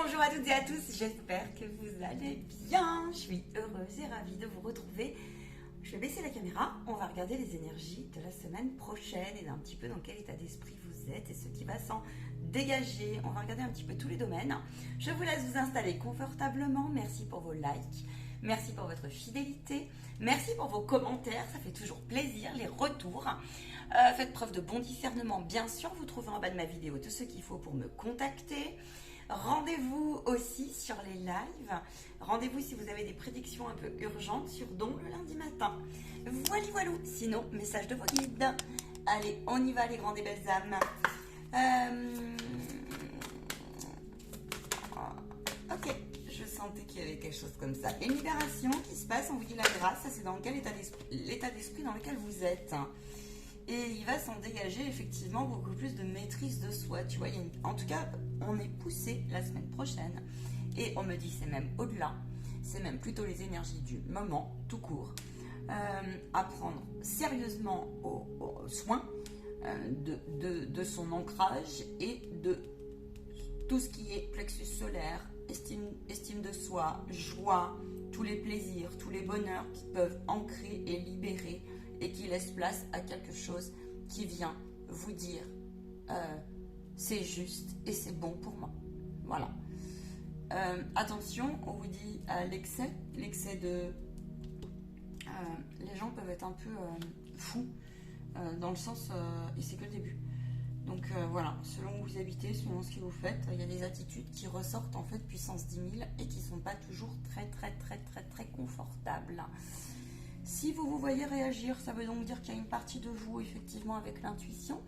Bonjour à toutes et à tous, j'espère que vous allez bien. Je suis heureuse et ravie de vous retrouver. Je vais baisser la caméra, on va regarder les énergies de la semaine prochaine et d'un petit peu dans quel état d'esprit vous êtes et ce qui va s'en dégager. On va regarder un petit peu tous les domaines. Je vous laisse vous installer confortablement. Merci pour vos likes, merci pour votre fidélité, merci pour vos commentaires, ça fait toujours plaisir, les retours. Faites preuve de bon discernement, bien sûr, vous trouvez en bas de ma vidéo tout ce qu'il faut pour me contacter. Rendez-vous aussi sur les lives. Rendez-vous si vous avez des prédictions un peu urgentes sur Don le lundi matin. Voilà. Sinon, message de vos guides. Allez, on y va les grandes et belles âmes. Ok, je sentais qu'il y avait quelque chose comme ça. Une libération qui se passe, on vous dit la grâce. Ça, c'est dans quel l'état d'esprit dans lequel vous êtes. Et il va s'en dégager effectivement beaucoup plus de maîtrise de soi. Tu vois, en tout cas, on est poussé la semaine prochaine. Et on me dit, c'est même au-delà. C'est même plutôt les énergies du moment, tout court. À prendre sérieusement aux soins de son ancrage et de tout ce qui est plexus solaire, estime de soi, joie, tous les plaisirs, tous les bonheurs qui peuvent ancrer et libérer et qui laisse place à quelque chose qui vient vous dire c'est juste et c'est bon pour moi. Voilà. Attention, on vous dit à l'excès de... les gens peuvent être un peu fous dans le sens... et c'est que le début. Donc voilà, selon où vous habitez, selon ce que vous faites, il y a des attitudes qui ressortent en fait puissance 10 000 et qui ne sont pas toujours très confortables. Si vous voyez réagir, ça veut donc dire qu'il y a une partie de vous, effectivement, avec l'intuition,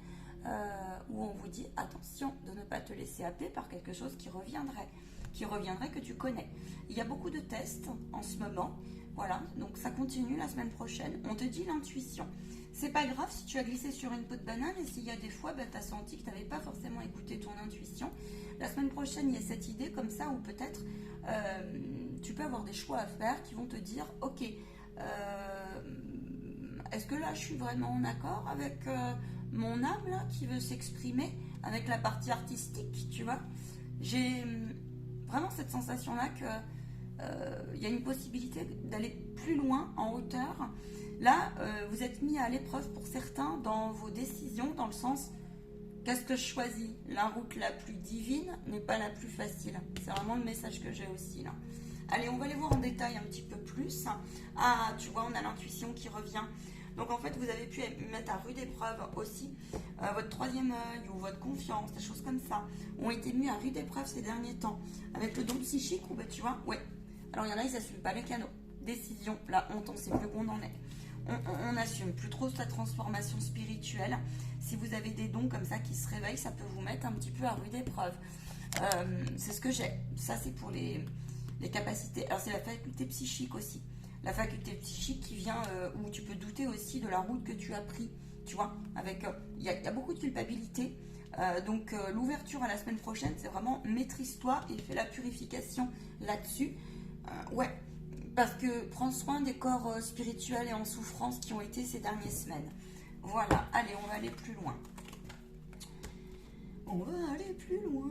où on vous dit, attention, de ne pas te laisser happer par quelque chose qui reviendrait que tu connais. Il y a beaucoup de tests en ce moment, voilà, donc ça continue la semaine prochaine. On te dit l'intuition. C'est pas grave si tu as glissé sur une peau de banane et s'il y a des fois, tu as senti que tu n'avais pas forcément écouté ton intuition. La semaine prochaine, il y a cette idée comme ça où peut-être tu peux avoir des choix à faire qui vont te dire, ok, est-ce que là je suis vraiment en accord avec mon âme là qui veut s'exprimer avec la partie artistique, tu vois. J'ai vraiment cette sensation là que y a une possibilité d'aller plus loin en hauteur. Là vous êtes mis à l'épreuve pour certains dans vos décisions, dans le sens qu'est-ce que je choisis. La route la plus divine n'est pas la plus facile. C'est vraiment le message que j'ai aussi là. Allez, on va les voir en détail un petit peu plus. Ah, tu vois, on a l'intuition qui revient. Donc, en fait, vous avez pu mettre à rude épreuve aussi votre troisième œil ou votre confiance, des choses comme ça, ont été mis à rude épreuve ces derniers temps. Avec le don psychique, ou tu vois, ouais. Alors, il y en a, ils n'assument pas les canaux. Décision, la honte, on ne sait plus où on en est. On n'assume plus trop sa transformation spirituelle. Si vous avez des dons comme ça qui se réveillent, ça peut vous mettre un petit peu à rude épreuve. C'est ce que j'ai. Ça, c'est pour les capacités. Alors, c'est la faculté psychique aussi. La faculté psychique qui vient où tu peux douter aussi de la route que tu as pris. Tu vois, avec il y a beaucoup de culpabilité. Donc, l'ouverture à la semaine prochaine, c'est vraiment maîtrise-toi et fais la purification là-dessus. Ouais, parce que prends soin des corps spirituels et en souffrance qui ont été ces dernières semaines. Voilà, allez, on va aller plus loin. On va aller plus loin.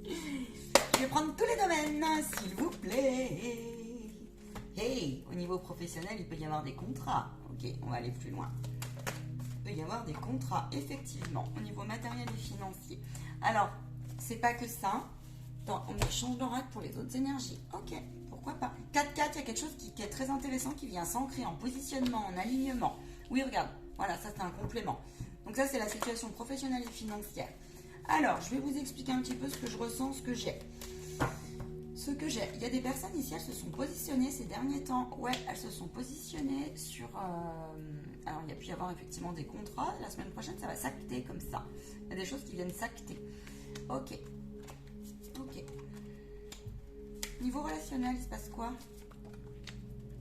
Je vais prendre tous les domaines, s'il vous plaît. Hey, au niveau professionnel, il peut y avoir des contrats. Ok, on va aller plus loin. Il peut y avoir des contrats, effectivement, au niveau matériel et financier. Alors, c'est pas que ça. On échange d'oracle pour les autres énergies. Ok, pourquoi pas. 4-4, il y a quelque chose qui est très intéressant, qui vient s'ancrer en positionnement, en alignement. Oui, regarde, voilà, ça c'est un complément. Donc ça, c'est la situation professionnelle et financière. Alors, je vais vous expliquer un petit peu ce que je ressens, ce que j'ai. Il y a des personnes ici, elles se sont positionnées ces derniers temps. Ouais, elles se sont positionnées sur... alors, il y a pu y avoir effectivement des contrats. La semaine prochaine, ça va s'acter comme ça. Il y a des choses qui viennent s'acter. Ok. Niveau relationnel, il se passe quoi?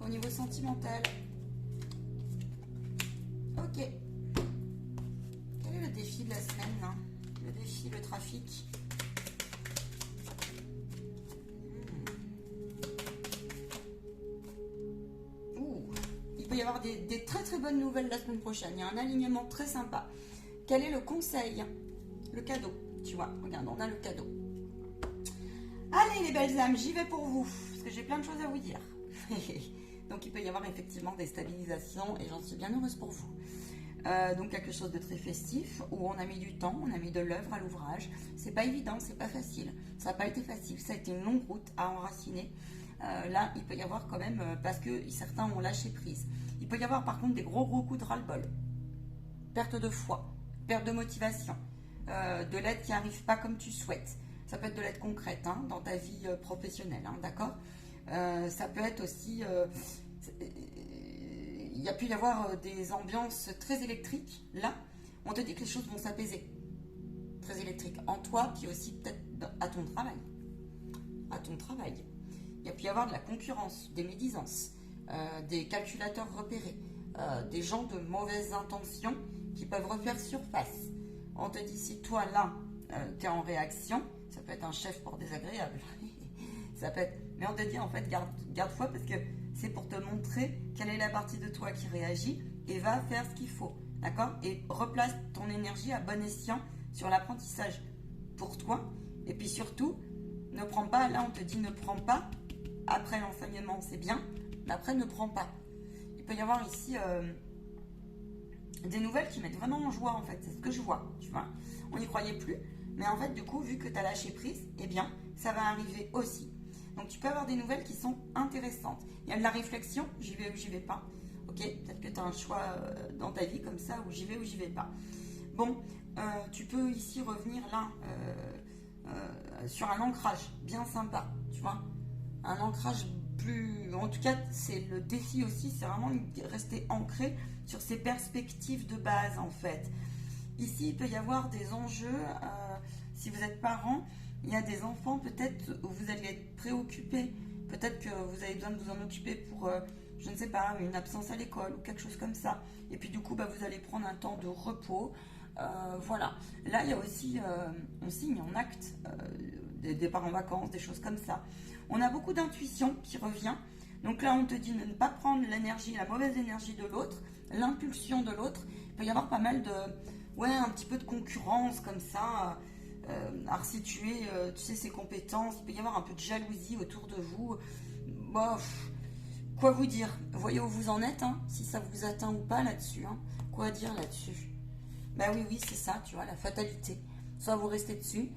Au niveau sentimental. Ok. Quel est le défi de la semaine là? Le défi, le trafic. Il peut y avoir des très bonnes nouvelles la semaine prochaine. Il y a un alignement très sympa. Quel est le conseil? Le cadeau. tu vois. Regarde, on a le cadeau. Allez les belles âmes, j'y vais pour vous, parce que j'ai plein de choses à vous dire. Donc il peut y avoir effectivement des stabilisations et j'en suis bien heureuse pour vous. Donc quelque chose de très festif où on a mis du temps, on a mis de l'œuvre à l'ouvrage. C'est pas évident, c'est pas facile. Ça n'a pas été facile, ça a été une longue route à enraciner. Là, il peut y avoir quand même, parce que certains ont lâché prise. Il peut y avoir par contre des gros coups de ras-le-bol. Perte de foi, perte de motivation, de l'aide qui n'arrive pas comme tu souhaites. Ça peut être de l'aide concrète hein, dans ta vie professionnelle, hein, d'accord. Ça peut être aussi... il y a pu y avoir des ambiances très électriques. Là, on te dit que les choses vont s'apaiser. Très électrique en toi, puis aussi peut-être à ton travail. À ton travail. Il y a pu y avoir de la concurrence, des médisances, des calculateurs repérés, des gens de mauvaises intentions qui peuvent refaire surface. On te dit, si toi, là, tu es en réaction, ça peut être un chef pour désagréable. Ça peut être... Mais on te dit, en fait, garde foi parce que c'est pour te montrer quelle est la partie de toi qui réagit et va faire ce qu'il faut. D'accord? Et replace ton énergie à bon escient sur l'apprentissage pour toi. Et puis surtout, ne prends pas, là on te dit ne prends pas, après l'enseignement c'est bien, mais après ne prends pas. Il peut y avoir ici des nouvelles qui mettent vraiment en joie en fait, c'est ce que je vois, tu vois. On n'y croyait plus, mais en fait du coup, vu que tu as lâché prise, eh bien, ça va arriver aussi. Donc tu peux avoir des nouvelles qui sont intéressantes. Il y a de la réflexion, j'y vais ou j'y vais pas. Ok, peut-être que tu as un choix dans ta vie comme ça, où j'y vais ou j'y vais pas. Bon, tu peux ici revenir là sur un ancrage bien sympa, tu vois. Un ancrage plus... En tout cas, c'est le défi aussi, c'est vraiment rester ancré sur ses perspectives de base en fait. Ici, il peut y avoir des enjeux, si vous êtes parent, il y a des enfants peut-être où vous allez être préoccupé, peut-être que vous avez besoin de vous en occuper pour, je ne sais pas, une absence à l'école ou quelque chose comme ça. Et puis du coup, vous allez prendre un temps de repos. Voilà. Là, il y a aussi, on signe, on acte des départs en vacances, des choses comme ça. On a beaucoup d'intuition qui revient. Donc là, on te dit de ne pas prendre l'énergie, la mauvaise énergie de l'autre, l'impulsion de l'autre. Il peut y avoir pas mal de... Ouais, un petit peu de concurrence comme ça, à resituer, tu sais, ses compétences. Il peut y avoir un peu de jalousie autour de vous. Bon, quoi vous dire? Voyez où vous en êtes, hein, si ça vous atteint ou pas là-dessus. Hein. Quoi dire là-dessus? Ben oui, c'est ça, tu vois, la fatalité. Soit vous restez dessus,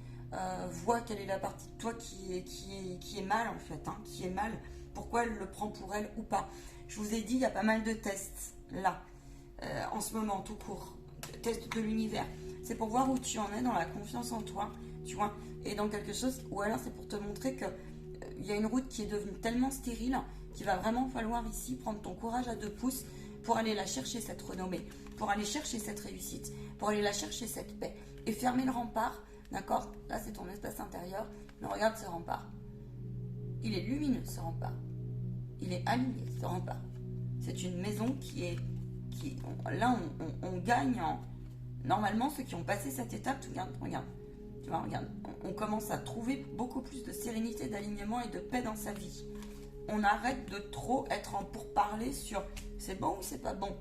vois quelle est la partie de toi qui est mal en fait, hein, qui est mal. Pourquoi elle le prend pour elle ou pas. Je vous ai dit, il y a pas mal de tests là, en ce moment, tout court. Test de l'univers. C'est pour voir où tu en es dans la confiance en toi, tu vois, et dans quelque chose, ou alors c'est pour te montrer que il y a une route qui est devenue tellement stérile qu'il va vraiment falloir ici prendre ton courage à 2 pouces pour aller la chercher cette renommée, pour aller chercher cette réussite, pour aller la chercher cette paix, et fermer le rempart, d'accord? Là c'est ton espace intérieur, mais regarde ce rempart. Il est lumineux ce rempart. Il est aligné ce rempart. C'est une maison qui est... là on gagne en... Normalement ceux qui ont passé cette étape, regarde. Tu vois, regarde. On commence à trouver beaucoup plus de sérénité, d'alignement et de paix dans sa vie. On arrête de trop être en pourparler sur c'est bon ou c'est pas bon.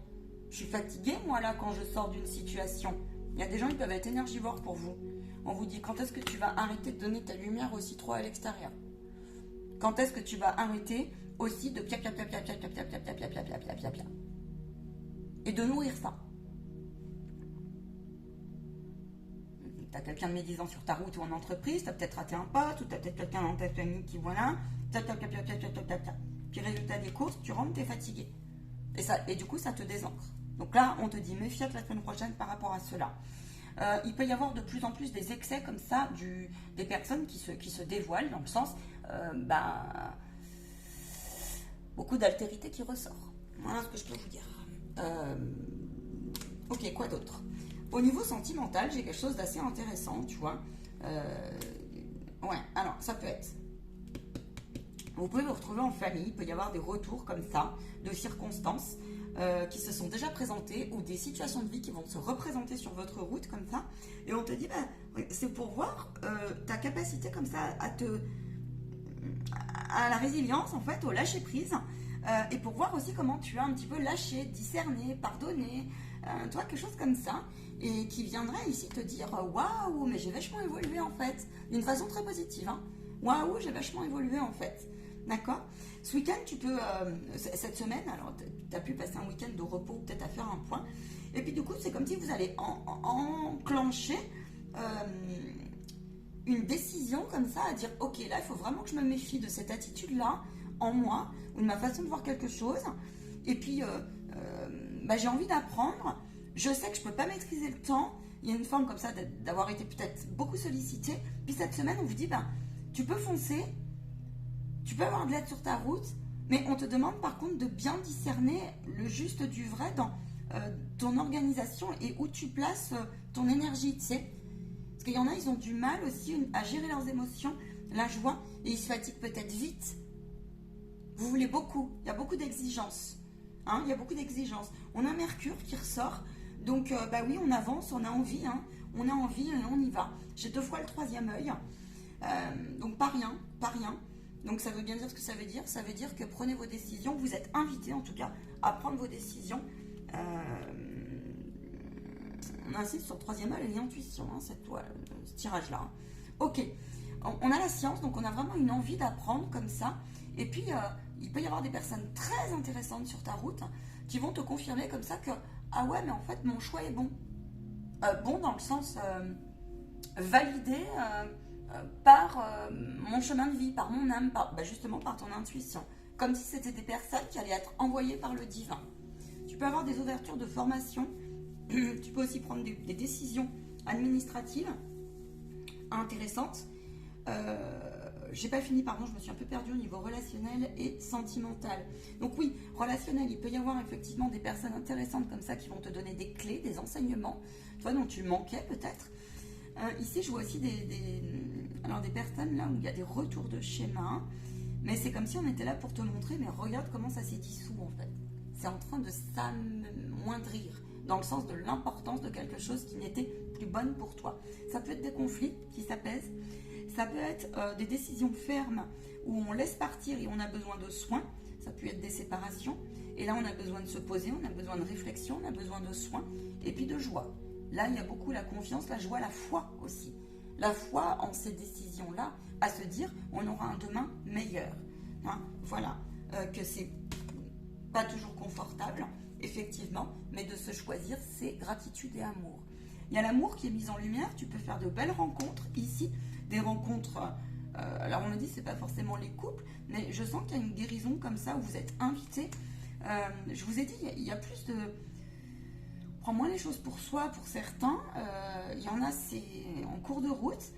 Je suis fatiguée moi là quand je sors d'une situation. Il y a des gens qui peuvent être énergivores pour vous. On vous dit quand est-ce que tu vas arrêter de donner ta lumière aussi trop à l'extérieur. Quand est-ce que tu vas arrêter aussi de pia et de nourrir ça. T'as quelqu'un de médisant sur ta route ou en entreprise, t'as peut-être raté un pote, ou t'as peut-être quelqu'un dans ta famille qui voilà, puis résultat des courses, tu rentres, t'es fatigué. Et du coup, ça te désancre. Donc là, on te dit méfie-toi la semaine prochaine par rapport à cela. Il peut y avoir de plus en plus des excès comme ça, des personnes qui se dévoilent, dans le sens, beaucoup d'altérité qui ressort. Voilà ce que je peux vous dire. Ok, quoi d'autre? Au niveau sentimental, j'ai quelque chose d'assez intéressant, tu vois. Ouais, alors, ça peut être... Vous pouvez vous retrouver en famille, il peut y avoir des retours comme ça, de circonstances qui se sont déjà présentées, ou des situations de vie qui vont se représenter sur votre route comme ça. Et on te dit, c'est pour voir ta capacité comme ça à la résilience, en fait, au lâcher prise. Et pour voir aussi comment tu as un petit peu lâché, discerné, pardonné, toi, quelque chose comme ça, et qui viendrait ici te dire waouh, mais j'ai vachement évolué en fait, d'une façon très positive. Hein. Waouh, j'ai vachement évolué en fait. D'accord. Ce week-end, tu peux, cette semaine, alors tu as pu passer un week-end de repos, peut-être à faire un point. Et puis du coup, c'est comme si vous allez enclencher une décision comme ça, à dire ok, là, il faut vraiment que je me méfie de cette attitude-là en moi, ou de ma façon de voir quelque chose. Et puis, j'ai envie d'apprendre. Je sais que je ne peux pas maîtriser le temps. Il y a une forme comme ça d'avoir été peut-être beaucoup sollicité. Puis cette semaine, on vous dit, tu peux foncer. Tu peux avoir de l'aide sur ta route, mais on te demande par contre de bien discerner le juste du vrai dans ton organisation et où tu places ton énergie, tu sais. Parce qu'il y en a, ils ont du mal aussi à gérer leurs émotions, la joie, et ils se fatiguent peut-être vite. Vous voulez beaucoup, il y a beaucoup d'exigences. Hein, il y a beaucoup d'exigences. On a Mercure qui ressort, donc oui, on avance, on a envie, hein, on a envie et on y va. J'ai 2 fois le 3e œil, donc pas rien, pas rien. Donc ça veut bien dire ce que ça veut dire. Ça veut dire que prenez vos décisions. Vous êtes invité en tout cas à prendre vos décisions. On insiste sur le 3e œil et l'intuition, hein, ce tirage-là. Hein. Ok. On a la science, donc on a vraiment une envie d'apprendre comme ça. Et puis il peut y avoir des personnes très intéressantes sur ta route qui vont te confirmer comme ça que ah ouais, mais en fait mon choix est bon. Bon dans le sens validé. Par mon chemin de vie, par mon âme, justement par ton intuition. Comme si c'était des personnes qui allaient être envoyées par le divin. Tu peux avoir des ouvertures de formation. Tu peux aussi prendre des décisions administratives intéressantes. J'ai pas fini, pardon, je me suis un peu perdue au niveau relationnel et sentimental. Donc oui, relationnel, il peut y avoir effectivement des personnes intéressantes comme ça qui vont te donner des clés, des enseignements, toi dont tu manquais peut-être. Ici, je vois aussi des personnes là où il y a des retours de schéma, mais c'est comme si on était là pour te montrer, mais regarde comment ça s'est dissous en fait. C'est en train de s'amoindrir, dans le sens de l'importance de quelque chose qui n'était plus bonne pour toi. Ça peut être des conflits qui s'apaisent, ça peut être des décisions fermes où on laisse partir et on a besoin de soins, ça peut être des séparations, et là on a besoin de se poser, on a besoin de réflexion, on a besoin de soins, et puis de joie. Là, il y a beaucoup la confiance, la joie, la foi aussi. La foi en ces décisions-là, à se dire, on aura un demain meilleur. Hein, voilà, que c'est pas toujours confortable, effectivement, mais de se choisir, c'est gratitude et amour. Il y a l'amour qui est mis en lumière, tu peux faire de belles rencontres ici, des rencontres, alors on me dit, c'est pas forcément les couples, mais je sens qu'il y a une guérison comme ça, où vous êtes invités. Je vous ai dit, il y a plus de... prend moins les choses pour soi, pour certains. Il y en a, c'est en cours de route.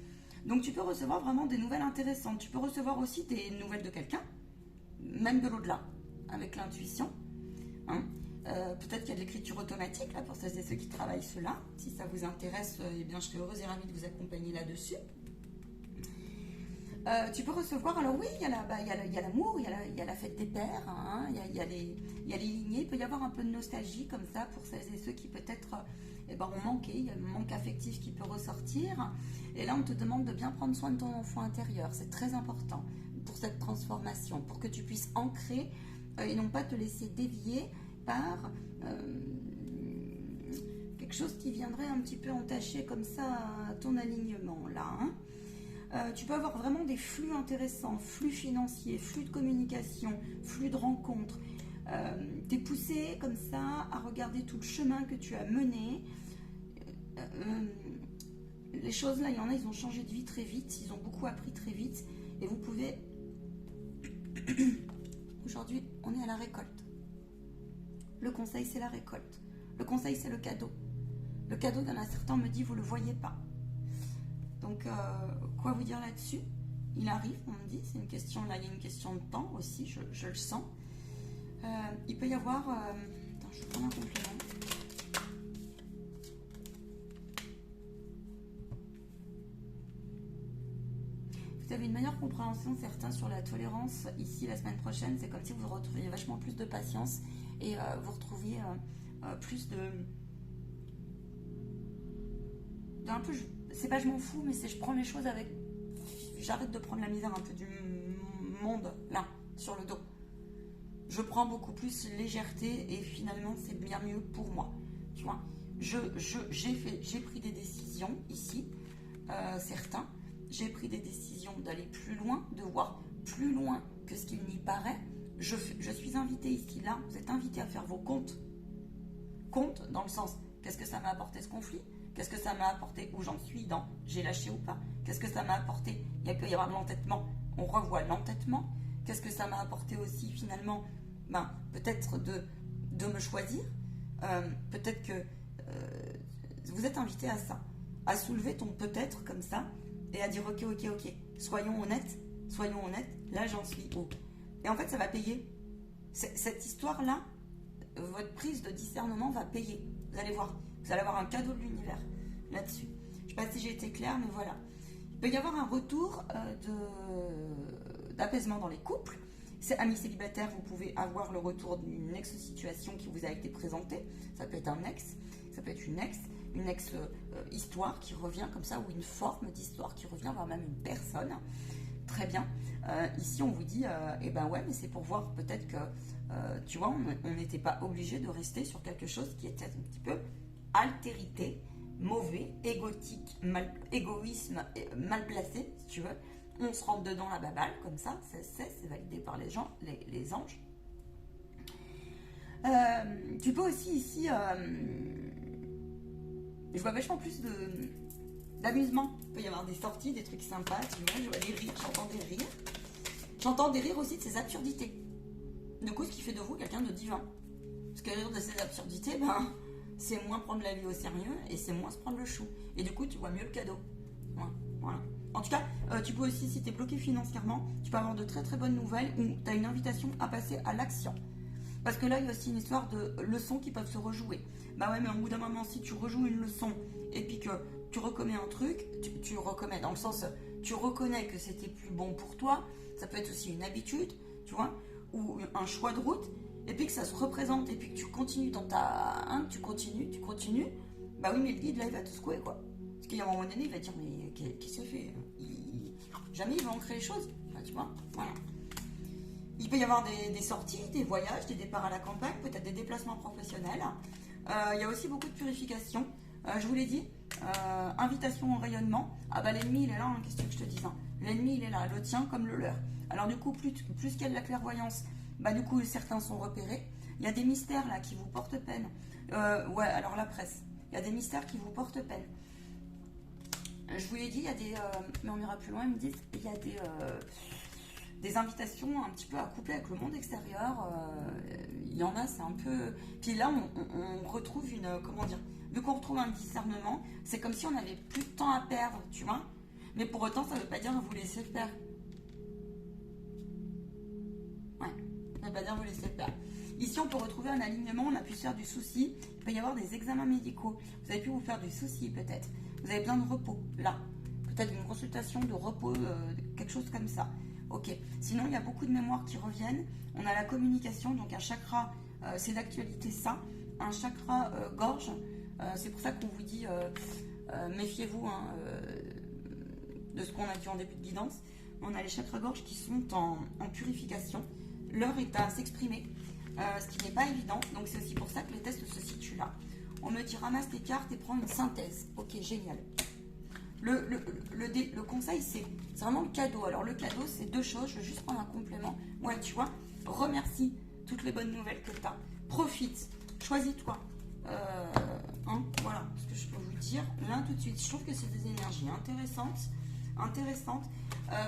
Donc tu peux recevoir vraiment des nouvelles intéressantes. Tu peux recevoir aussi des nouvelles de quelqu'un, même de l'au-delà, avec l'intuition. Hein. Peut-être qu'il y a de l'écriture automatique, là, pour celles et ceux qui travaillent cela. Si ça vous intéresse, eh bien, je serai heureuse et ravie de vous accompagner là-dessus. Tu peux recevoir, alors oui, il y a l'amour, il y a la fête des pères, hein, il y a les lignées, il peut y avoir un peu de nostalgie comme ça pour celles et ceux qui peut-être ont manqué, il y a le manque affectif qui peut ressortir, et là on te demande de bien prendre soin de ton enfant intérieur, c'est très important pour cette transformation, pour que tu puisses ancrer et non pas te laisser dévier par quelque chose qui viendrait un petit peu entacher comme ça ton alignement là, hein. Tu peux avoir vraiment des flux intéressants, flux financiers, flux de communication, flux de rencontres. T'es poussé comme ça à regarder tout le chemin que tu as mené. Les choses là, il y en a, ils ont changé de vie très vite, ils ont beaucoup appris très vite. Et vous pouvez... Aujourd'hui, on est à la récolte. Le conseil, c'est la récolte. Le conseil, c'est le cadeau. Le cadeau, il y en a certains me dit, vous ne le voyez pas. Donc, quoi vous dire là-dessus? Il arrive, on me dit, c'est une question, là, il y a une question de temps aussi, je le sens. Il peut y avoir... attends, je vais prendre un complément. Vous avez une meilleure compréhension, certains, sur la tolérance. Ici, la semaine prochaine, c'est comme si vous retrouviez vachement plus de patience et vous retrouviez plus de... un peu... c'est pas je m'en fous, mais c'est je prends les choses avec... J'arrête de prendre la misère un peu du monde, là, sur le dos. Je prends beaucoup plus légèreté et finalement, c'est bien mieux pour moi. tu vois. J'ai pris des décisions ici, certains. J'ai pris des décisions d'aller plus loin, de voir plus loin que ce qu'il n'y paraît. Je suis invitée ici, là, vous êtes invité à faire vos comptes. Comptes dans le sens, qu'est-ce que ça m'a apporté ce conflit? Qu'est-ce que ça m'a apporté? Où j'en suis dans j'ai lâché ou pas? Qu'est-ce que ça m'a apporté? Il peut y avoir de l'entêtement, on revoit l'entêtement. Qu'est-ce que ça m'a apporté aussi finalement? Peut-être de me choisir. Peut-être que vous êtes invité à ça, à soulever ton peut-être comme ça et à dire ok, soyons honnêtes, là j'en suis où? Et en fait ça va payer. Cette histoire-là, votre prise de discernement va payer. Vous allez voir, vous allez avoir un cadeau de l'univers là-dessus. Je ne sais pas si j'ai été claire, mais voilà. Il peut y avoir un retour d'apaisement dans les couples. C'est amis célibataires, vous pouvez avoir le retour d'une ex-situation qui vous a été présentée. Ça peut être un ex, ça peut être une ex-histoire qui revient comme ça, ou une forme d'histoire qui revient, voire même une personne. Très bien. Ici, on vous dit, ouais, mais c'est pour voir peut-être que, tu vois, on n'était pas obligé de rester sur quelque chose qui était un petit peu altérité, mauvais, égotique, égoïsme, mal placé, si tu veux. On se rentre dedans la baballe, comme ça, c'est validé par les gens, les anges. Tu peux aussi ici, je vois vachement plus d'amusement. Il peut y avoir des sorties, des trucs sympas, tu vois, je vois des rires, j'entends des rires. J'entends des rires aussi de ces absurdités. Du coup, ce qui fait de vous quelqu'un de divin. Parce que rire de ces absurdités, c'est moins prendre la vie au sérieux et c'est moins se prendre le chou. Et du coup, tu vois mieux le cadeau. Ouais, voilà. En tout cas, tu peux aussi, si tu es bloqué financièrement, tu peux avoir de très très bonnes nouvelles ou tu as une invitation à passer à l'action. Parce que là, il y a aussi une histoire de leçons qui peuvent se rejouer. Bah ouais, mais au bout d'un moment, si tu rejoues une leçon et puis que tu recommets un truc, tu recommets dans le sens, tu reconnais que c'était plus bon pour toi, ça peut être aussi une habitude, tu vois, ou un choix de route, et puis que ça se représente, et puis que tu continues dans ta... tu continues, bah oui, mais le guide, là, il va te secouer, quoi. Parce qu'il y a un moment donné, il va dire, mais qu'est-ce qu'il se fait? Jamais il va ancrer les choses, enfin, tu vois, voilà. Il peut y avoir des sorties, des voyages, des départs à la campagne, peut-être des déplacements professionnels. Il y a aussi beaucoup de purification. Je vous l'ai dit, invitation au rayonnement. Ah bah l'ennemi il est là, hein, qu'est-ce que je te dis, hein. L'ennemi il est là, le tien comme le leur. Alors du coup, plus qu'il y a de la clairvoyance, bah du coup certains sont repérés. Il y a des mystères là qui vous portent peine. Ouais, alors la presse. Il y a des mystères qui vous portent peine. Je vous l'ai dit, il y a des... mais on ira plus loin, ils me disent, il y a des invitations un petit peu à coupler avec le monde extérieur. Il y en a, c'est un peu... Puis là, on retrouve une... Comment dire? Vu qu'on retrouve un discernement, c'est comme si on n'avait plus de temps à perdre, tu vois. Mais pour autant, ça ne veut pas dire vous laisser faire. Ouais, ça ne veut pas dire vous laisser faire. Ici, on peut retrouver un alignement, on a pu se faire du souci. Il peut y avoir des examens médicaux. Vous avez pu vous faire du souci, peut-être. Vous avez besoin de repos, là. Peut-être une consultation de repos, quelque chose comme ça. Ok. Sinon, il y a beaucoup de mémoires qui reviennent. On a la communication, donc un chakra, c'est d'actualité ça. Un chakra gorge, c'est pour ça qu'on vous dit, méfiez-vous de ce qu'on a dit en début de guidance. On a les chakras gorge qui sont en purification. L'heure est à s'exprimer, ce qui n'est pas évident. Donc c'est aussi pour ça que les tests se situent là. On me dit ramasse tes cartes et prends une synthèse. Ok, génial. Le conseil, c'est vraiment le cadeau. Alors, le cadeau, c'est deux choses. Je vais juste prendre un complément. Ouais, tu vois, remercie toutes les bonnes nouvelles que tu as. Profite. Choisis-toi. Voilà ce que je peux vous dire. Là, tout de suite, je trouve que c'est des énergies intéressantes.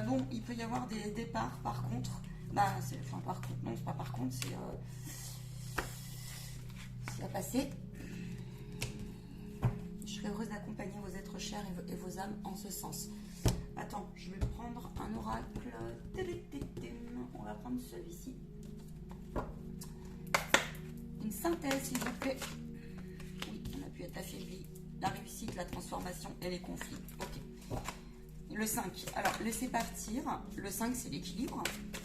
Bon, il peut y avoir des départs, par contre. Par contre, non, c'est pas par contre, c'est à passer. Je serais heureuse d'accompagner vos êtres chers et vos âmes en ce sens. Attends, je vais prendre un oracle. On va prendre celui-ci. Une synthèse, s'il vous plaît. Oui, on a pu être affaibli. La réussite, la transformation et les conflits. Ok. Le 5. Alors, laissez partir. Le 5, c'est l'équilibre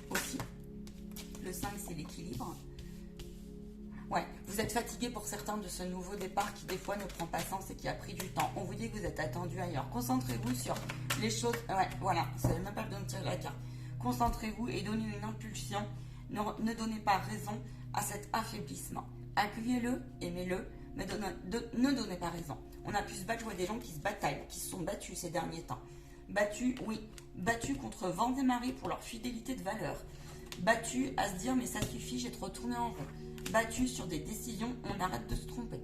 aussi. Le 5, c'est l'équilibre. Ouais, vous êtes fatigué pour certains de ce nouveau départ qui des fois ne prend pas sens et qui a pris du temps. On vous dit que vous êtes attendu ailleurs. Concentrez-vous sur les choses... Ouais, voilà, ça n'est même pas le don de tirer la carte. Concentrez-vous et donnez une impulsion. Ne donnez pas raison à cet affaiblissement. Accueillez-le, aimez-le, mais ne donnez pas raison. On a pu se battre, je vois des gens qui se bataillent, qui se sont battus ces derniers temps. Battus, oui, battus contre vents et marées pour leur fidélité de valeur. Battus à se dire, mais ça suffit, j'ai trop tourné en rond. Battus sur des décisions, on arrête de se tromper.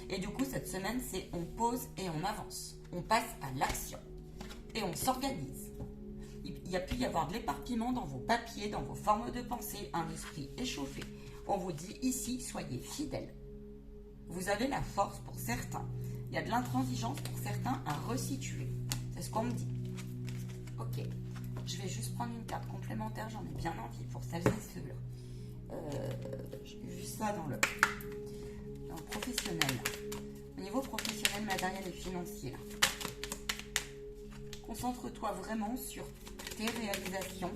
Et du coup, cette semaine, c'est on pose et on avance. On passe à l'action. Et on s'organise. Il y a pu y avoir de l'éparpillement dans vos papiers, dans vos formes de pensée, un esprit échauffé. On vous dit ici, soyez fidèles. Vous avez la force pour certains. Il y a de l'intransigeance pour certains à resituer. C'est ce qu'on me dit. Ok. Je vais juste prendre une carte complémentaire. J'en ai bien envie pour celles et ceux-là. J'ai vu ça dans le professionnel. Au niveau professionnel, matériel et financier. Concentre-toi vraiment sur tes réalisations.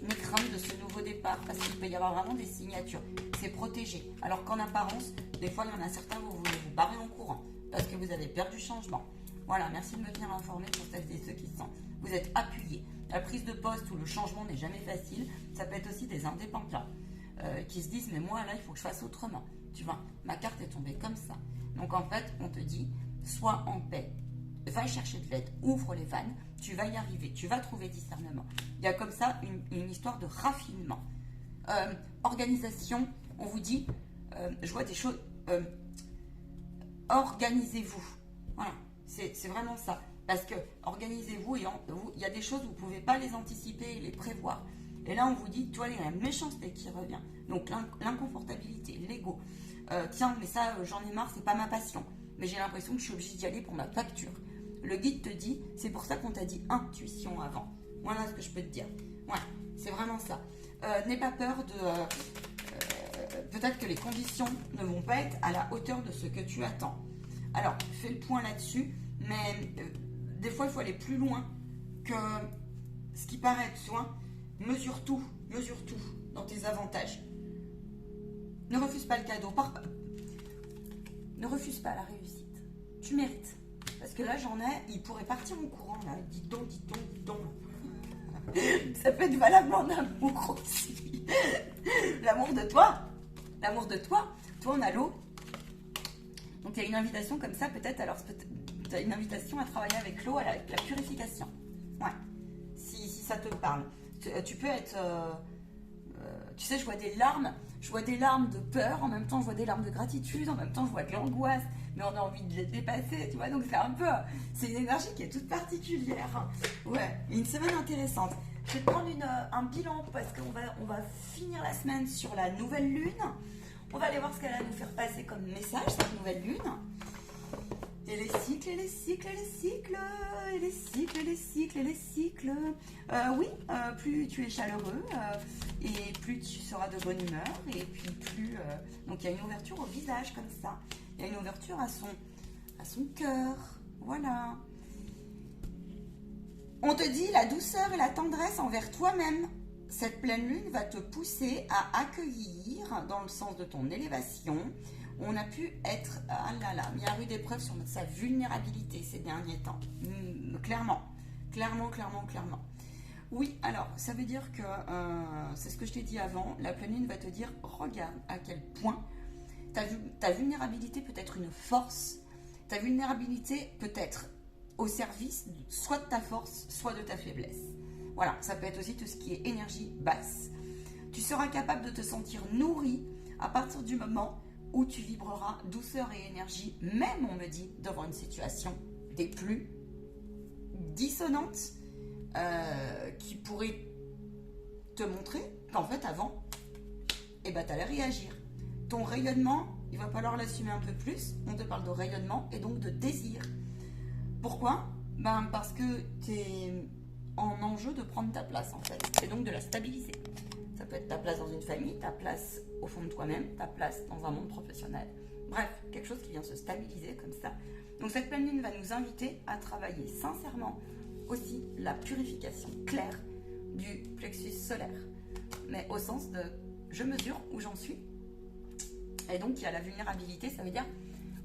N'aie crainte de ce nouveau départ parce qu'il peut y avoir vraiment des signatures. C'est protégé. Alors qu'en apparence, des fois, il y en a certains, vous voulez vous barrer en courant parce que vous avez peur du changement. Voilà, merci de me tenir informé pour celles et ceux qui se sentent. Vous êtes appuyés. La prise de poste ou le changement n'est jamais facile. Ça peut être aussi des indépendants qui se disent, mais moi, là, il faut que je fasse autrement. Tu vois, ma carte est tombée comme ça. Donc, en fait, on te dit, sois en paix. Va chercher de l'aide, ouvre les vannes, tu vas y arriver, tu vas trouver discernement. Il y a comme ça une histoire de raffinement. Organisation, on vous dit, je vois des choses, organisez-vous. Voilà, c'est vraiment ça. Parce que organisez-vous et il y a des choses, vous ne pouvez pas les anticiper et les prévoir. Et là, on vous dit, toi, il y a la méchanceté qui revient. Donc, l'inconfortabilité, l'ego. Tiens, mais ça, j'en ai marre, c'est pas ma passion. Mais j'ai l'impression que je suis obligée d'y aller pour ma facture. Le guide te dit, c'est pour ça qu'on t'a dit intuition avant. Voilà ce que je peux te dire. Ouais, c'est vraiment ça. N'aie pas peur de... peut-être que les conditions ne vont pas être à la hauteur de ce que tu attends. Alors, fais le point là-dessus, mais des fois, il faut aller plus loin que ce qui paraît être soin. Mesure tout dans tes avantages. Ne refuse pas le cadeau. Ne refuse pas la réussite. Tu mérites. Parce que là, j'en ai, il pourrait partir en courant, là. Dis donc. Ça peut être valable en amour aussi. L'amour de toi. Toi, on a l'eau. Donc, il y a une invitation comme ça, peut-être. Alors, tu as une invitation à travailler avec l'eau, avec la purification. Ouais. Si ça te parle. Tu peux être... tu sais, je vois des larmes de peur, en même temps, je vois des larmes de gratitude, en même temps, je vois de l'angoisse. Mais on a envie de les dépasser, tu vois, donc c'est une énergie qui est toute particulière. Ouais, une semaine intéressante. Je vais prendre un bilan parce qu'on va finir la semaine sur la nouvelle lune. On va aller voir ce qu'elle va nous faire passer comme message, cette nouvelle lune. Et les cycles. Oui, plus tu es chaleureux et plus tu seras de bonne humeur. Et puis plus... donc il y a une ouverture au visage comme ça. Il y a une ouverture à son cœur. Voilà. On te dit la douceur et la tendresse envers toi-même. Cette pleine lune va te pousser à accueillir dans le sens de ton élévation. On a pu être, mis à rude épreuve sur sa vulnérabilité ces derniers temps. Clairement. Oui, alors, ça veut dire que, c'est ce que je t'ai dit avant, la pleine lune va te dire, regarde à quel point ta vulnérabilité peut être une force. Ta vulnérabilité peut être au service soit de ta force, soit de ta faiblesse. Voilà, ça peut être aussi tout ce qui est énergie basse. Tu seras capable de te sentir nourri à partir du moment où tu vibreras douceur et énergie, même, on me dit, devant une situation des plus dissonantes qui pourrait te montrer qu'en fait, avant, tu allais réagir. Ton rayonnement, il va falloir l'assumer un peu plus. On te parle de rayonnement et donc de désir. Pourquoi ? Parce que tu es en enjeu de prendre ta place, en fait. Et donc de la stabiliser. Ça peut être ta place dans une famille, ta place au fond de toi-même, ta place dans un monde professionnel. Bref, quelque chose qui vient se stabiliser comme ça. Donc cette pleine lune va nous inviter à travailler sincèrement aussi la purification claire du plexus solaire. Mais au sens de je mesure où j'en suis. Et donc il y a la vulnérabilité, ça veut dire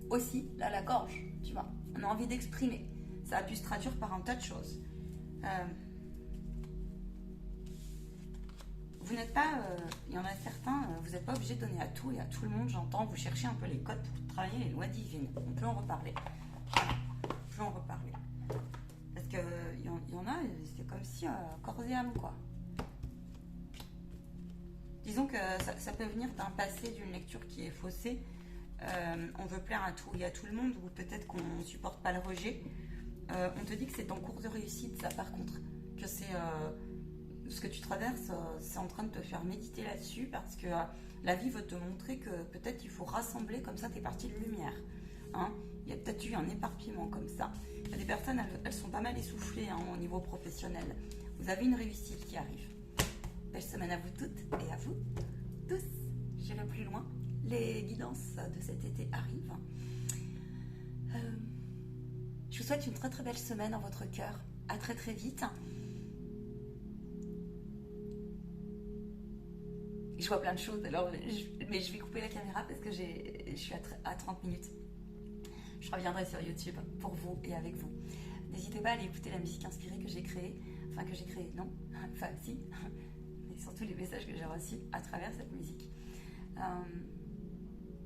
aussi là la gorge, tu vois. On a envie d'exprimer. Ça a pu se traduire par un tas de choses. Vous n'êtes pas, il y en a certains, vous n'êtes pas obligé de donner à tout et à tout le monde, j'entends, vous cherchez un peu les codes pour travailler les lois divines. On peut en reparler. Voilà, on peut en reparler. Parce qu'il y en a, c'est comme si corps et âme, quoi. Disons que ça peut venir d'un passé, d'une lecture qui est faussée. On veut plaire à tout et à tout le monde, ou peut-être qu'on ne supporte pas le rejet. On te dit que c'est en cours de réussite, ça, par contre. Que c'est ce que tu traverses, c'est en train de te faire méditer là-dessus, parce que la vie veut te montrer que peut-être il faut rassembler comme ça tes parties de lumière. Hein, il y a peut-être eu un éparpillement comme ça. Il y a des personnes, elles sont pas mal essoufflées au niveau professionnel. Vous avez une réussite qui arrive. Belle semaine à vous toutes et à vous tous. J'irai plus loin. Les guidances de cet été arrivent. Je vous souhaite une très très belle semaine dans votre cœur. À très très vite. Je vois plein de choses, alors, mais je vais couper la caméra parce que je suis à 30 minutes. Je reviendrai sur YouTube pour vous et avec vous. N'hésitez pas à aller écouter la musique inspirée que j'ai créée. Enfin, que j'ai créée, non. Enfin, si. Mais surtout les messages que j'ai reçus à travers cette musique.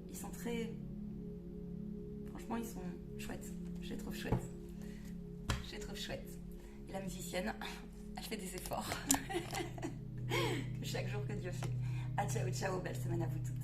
Ils sont très... Franchement, ils sont chouettes. Je les trouve chouettes. Je les trouve chouettes. Et la musicienne, elle fait des efforts. Chaque jour que Dieu fait. Ah, ciao, ciao, belle semaine à vous tous.